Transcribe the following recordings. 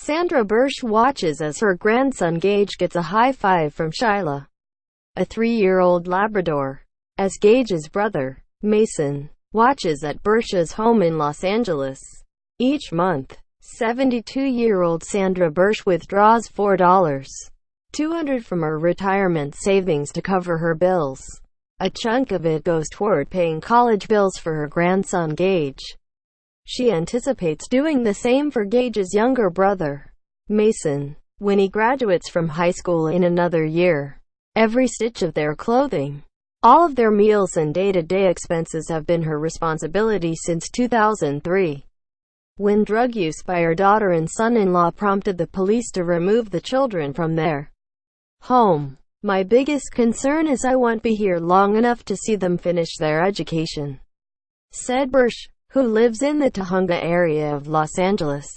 Sandra Bursch watches as her grandson Gage gets a high five from Shyla, a 3-year-old labrador, as Gage's brother, Mason, watches at Bursch's home in Los Angeles. Each month, 72-year-old Sandra Bursch withdraws $4.200 from her retirement savings to cover her bills. A chunk of it goes toward paying college bills for her grandson Gage. She anticipates doing the same for Gage's younger brother, Mason, when he graduates from high school in another year. Every stitch of their clothing, all of their meals and day-to-day expenses have been her responsibility since 2003, when drug use by her daughter and son-in-law prompted the police to remove the children from their home. "My biggest concern is I won't be here long enough to see them finish their education," said Bursch, who lives in the Tujunga area of Los Angeles.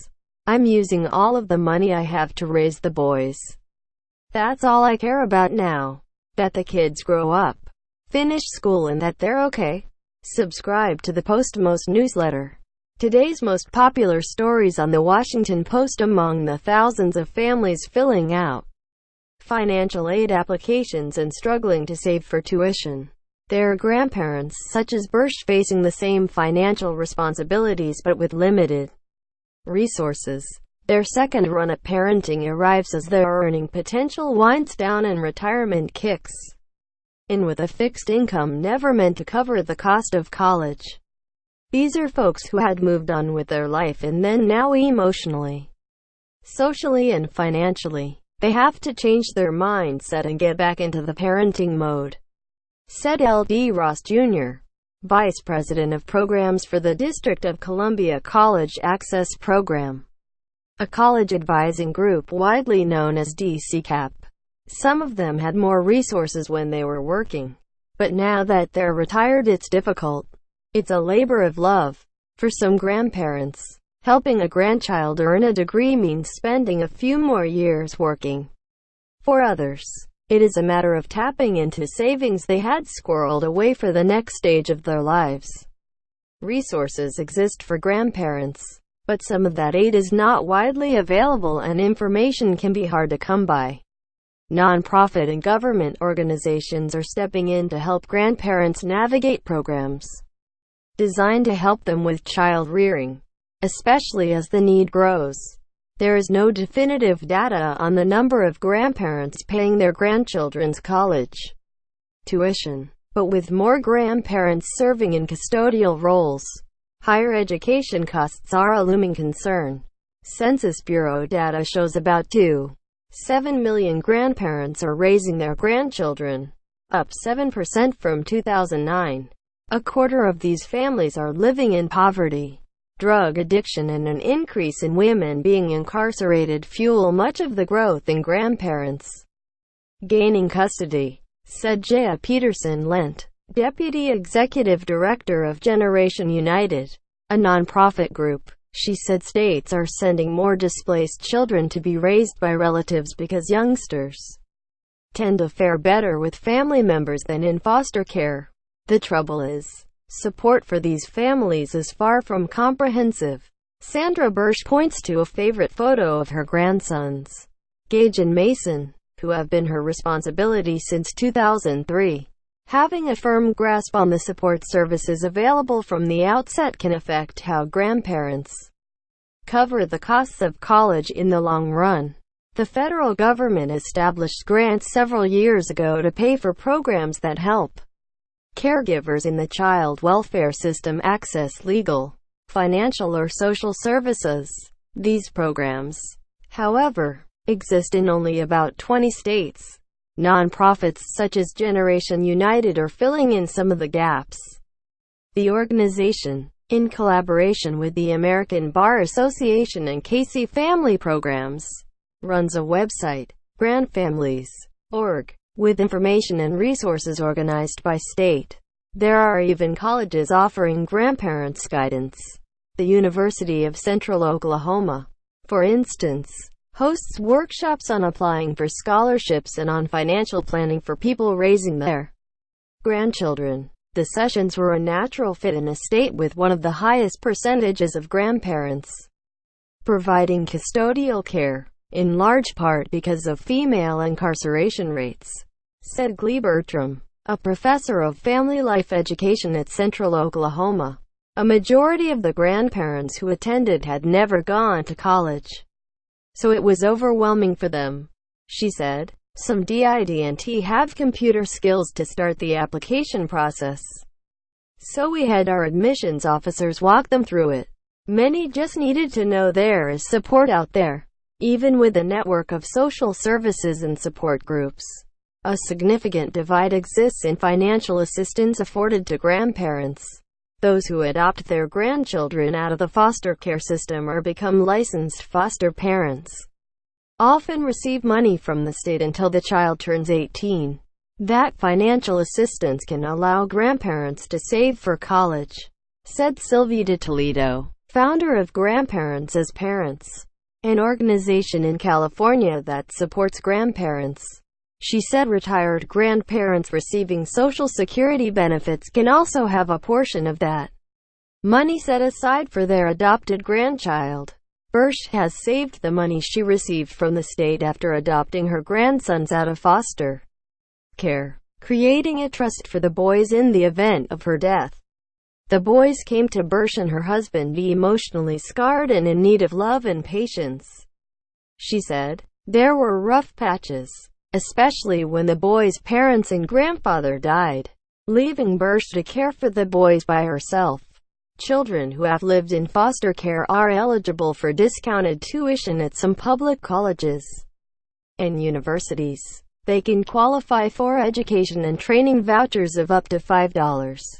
"I'm using all of the money I have to raise the boys. That's all I care about now. That the kids grow up, finish school, and that they're okay." Subscribe to the Post-Most newsletter. Today's most popular stories on the Washington Post. Among the thousands of families filling out financial aid applications and struggling to save for tuition, there are grandparents such as Bursch facing the same financial responsibilities but with limited resources. Their second run at parenting arrives as their earning potential winds down and retirement kicks in with a fixed income never meant to cover the cost of college. These are folks who had moved on with their life and then now emotionally, socially and financially, they have to change their mindset and get back into the parenting mode, said L.D. Ross Jr., Vice President of Programs for the District of Columbia College Access Program, a college advising group widely known as DCCAP. Some of them had more resources when they were working, but now that they're retired it's difficult. It's a labor of love. For some grandparents, helping a grandchild earn a degree means spending a few more years working. For others, it is a matter of tapping into savings they had squirreled away for the next stage of their lives. Resources exist for grandparents, but some of that aid is not widely available and information can be hard to come by. Nonprofit and government organizations are stepping in to help grandparents navigate programs designed to help them with child rearing, especially as the need grows. There is no definitive data on the number of grandparents paying their grandchildren's college tuition, but with more grandparents serving in custodial roles, higher education costs are a looming concern. Census Bureau data shows about 2.7 million grandparents are raising their grandchildren, up 7% from 2009. A quarter of these families are living in poverty. Drug addiction and an increase in women being incarcerated fuel much of the growth in grandparents gaining custody, said Jaya Peterson-Lent, Deputy Executive Director of Generation United, a nonprofit group. She said states are sending more displaced children to be raised by relatives because youngsters tend to fare better with family members than in foster care. The trouble is, support for these families is far from comprehensive. Sandra Bursch points to a favorite photo of her grandsons, Gage and Mason, who have been her responsibility since 2003. Having a firm grasp on the support services available from the outset can affect how grandparents cover the costs of college in the long run. The federal government established grants several years ago to pay for programs that help caregivers in the child welfare system access legal, financial or social services. These programs, however, exist in only about 20 states. Nonprofits such as Generation United are filling in some of the gaps. The organization, in collaboration with the American Bar Association and Casey Family Programs, runs a website, grandfamilies.org, with information and resources organized by state. There are even colleges offering grandparents guidance. The University of Central Oklahoma, for instance, hosts workshops on applying for scholarships and on financial planning for people raising their grandchildren. The sessions were a natural fit in a state with one of the highest percentages of grandparents providing custodial care, in large part because of female incarceration rates, said Glee Bertram, a professor of family life education at Central Oklahoma. A majority of the grandparents who attended had never gone to college, so it was overwhelming for them, she said. Some didn't have computer skills to start the application process, so we had our admissions officers walk them through it. Many just needed to know there is support out there, even with a network of social services and support groups. A significant divide exists in financial assistance afforded to grandparents. Those who adopt their grandchildren out of the foster care system or become licensed foster parents often receive money from the state until the child turns 18. That financial assistance can allow grandparents to save for college, said Sylvie de Toledo, founder of Grandparents as Parents, an organization in California that supports grandparents. She said retired grandparents receiving Social Security benefits can also have a portion of that money set aside for their adopted grandchild. Bursch has saved the money she received from the state after adopting her grandsons out of foster care, creating a trust for the boys in the event of her death. The boys came to Bursch and her husband be emotionally scarred and in need of love and patience, she said. There were rough patches, especially when the boys' parents and grandfather died, leaving Bursch to care for the boys by herself. Children who have lived in foster care are eligible for discounted tuition at some public colleges and universities. They can qualify for education and training vouchers of up to $5,000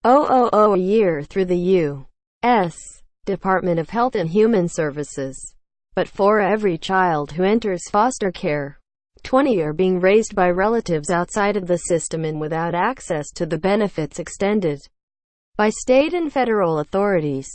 a year through the U.S. Department of Health and Human Services. But for every child who enters foster care, 20 are being raised by relatives outside of the system and without access to the benefits extended by state and federal authorities,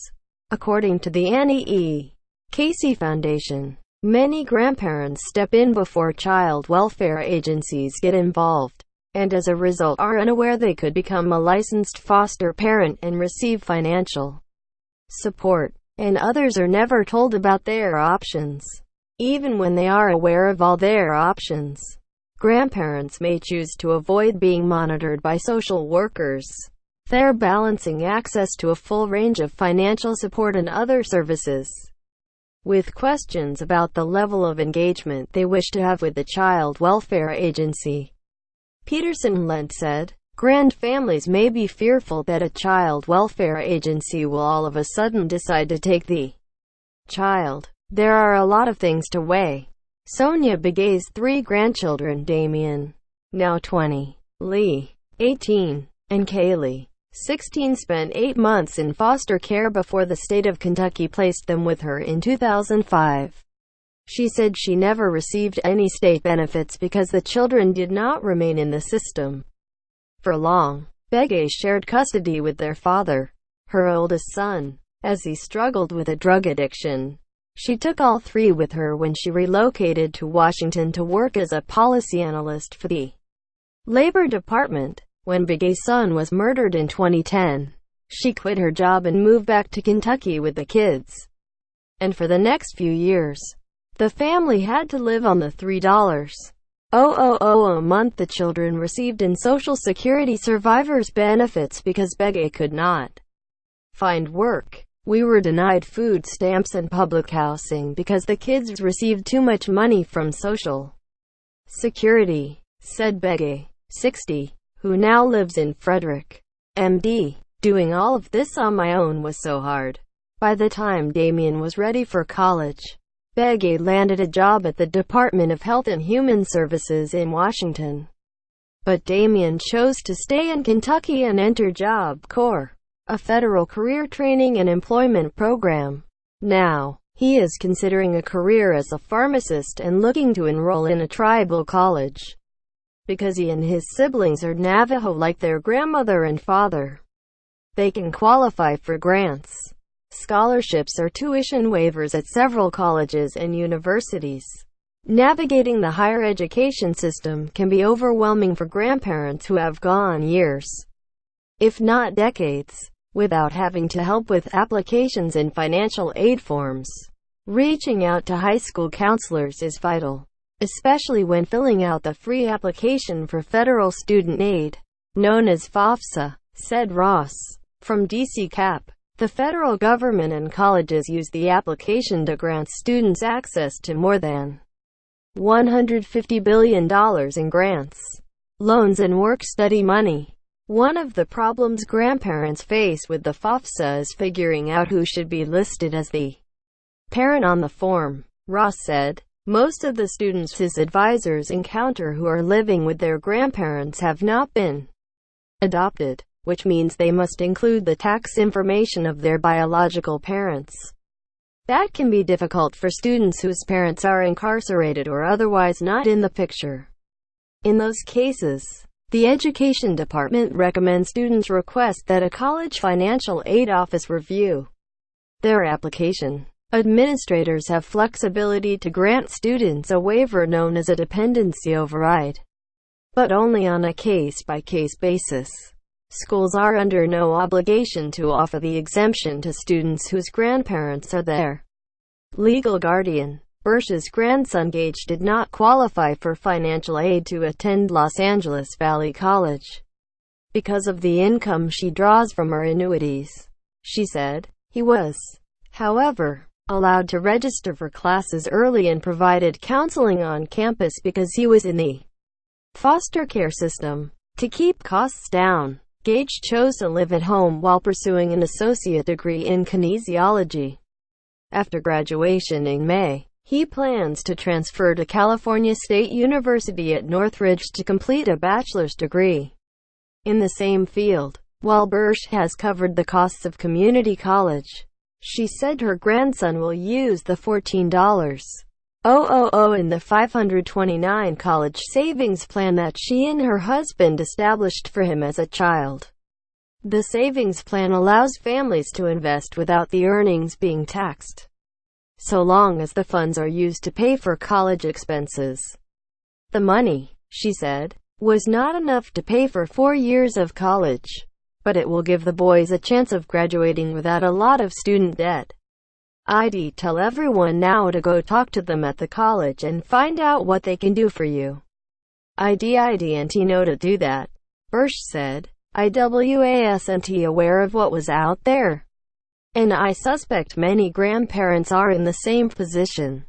according to the Annie E. Casey Foundation. Many grandparents step in before child welfare agencies get involved, and as a result are unaware they could become a licensed foster parent and receive financial support, and others are never told about their options. Even when they are aware of all their options, grandparents may choose to avoid being monitored by social workers. They're balancing access to a full range of financial support and other services with questions about the level of engagement they wish to have with the child welfare agency. Peterson Lent said, grand families may be fearful that a child welfare agency will all of a sudden decide to take the child. There are a lot of things to weigh. Sonia Begay's 3 grandchildren, Damien, now 20, Lee, 18, and Kaylee, 16, spent 8 months in foster care before the state of Kentucky placed them with her in 2005. She said she never received any state benefits because the children did not remain in the system for long. Gage shared custody with their father, her oldest son, as he struggled with a drug addiction. She took all 3 with her when she relocated to Washington to work as a policy analyst for the Labor Department. When Gage's son was murdered in 2010, she quit her job and moved back to Kentucky with the kids. And for the next few years, the family had to live on the $3,000 a month the children received in Social Security survivors benefits because Gage could not find work. We were denied food stamps and public housing because the kids received too much money from Social Security, said Gage, 60. Who now lives in Frederick, MD. Doing all of this on my own was so hard. By the time Damien was ready for college, Gage landed a job at the Department of Health and Human Services in Washington. But Damien chose to stay in Kentucky and enter Job Corps, a federal career training and employment program. Now, he is considering a career as a pharmacist and looking to enroll in a tribal college. Because he and his siblings are Navajo like their grandmother and father, they can qualify for grants, scholarships or tuition waivers at several colleges and universities. Navigating the higher education system can be overwhelming for grandparents who have gone years, if not decades, without having to help with applications and financial aid forms. Reaching out to high school counselors is vital, especially when filling out the free application for federal student aid, known as FAFSA, said Ross, from DC CAP. The federal government and colleges use the application to grant students access to more than $150 billion in grants, loans and work-study money. One of the problems grandparents face with the FAFSA is figuring out who should be listed as the parent on the form, Ross said. Most of the students his advisors encounter who are living with their grandparents have not been adopted, which means they must include the tax information of their biological parents. That can be difficult for students whose parents are incarcerated or otherwise not in the picture. In those cases, the Education Department recommends students request that a college financial aid office review their application. Administrators have flexibility to grant students a waiver known as a dependency override, but only on a case-by-case basis. Schools are under no obligation to offer the exemption to students whose grandparents are their legal guardian. Bursch's grandson Gage did not qualify for financial aid to attend Los Angeles Valley College because of the income she draws from her annuities, she said. He was, however, allowed to register for classes early and provided counseling on campus because he was in the foster care system. To keep costs down, Gage chose to live at home while pursuing an associate degree in kinesiology. After graduation in May, he plans to transfer to California State University at Northridge to complete a bachelor's degree in the same field. While Bursch has covered the costs of community college, she said her grandson will use the $14,000 in the $529 college savings plan that she and her husband established for him as a child. The savings plan allows families to invest without the earnings being taxed, so long as the funds are used to pay for college expenses. The money, she said, was not enough to pay for 4 years of college, but it will give the boys a chance of graduating without a lot of student debt. I'd tell everyone now to go talk to them at the college and find out what they can do for you. I'd know to do that, Bursch said. I wasn't aware of what was out there, and I suspect many grandparents are in the same position.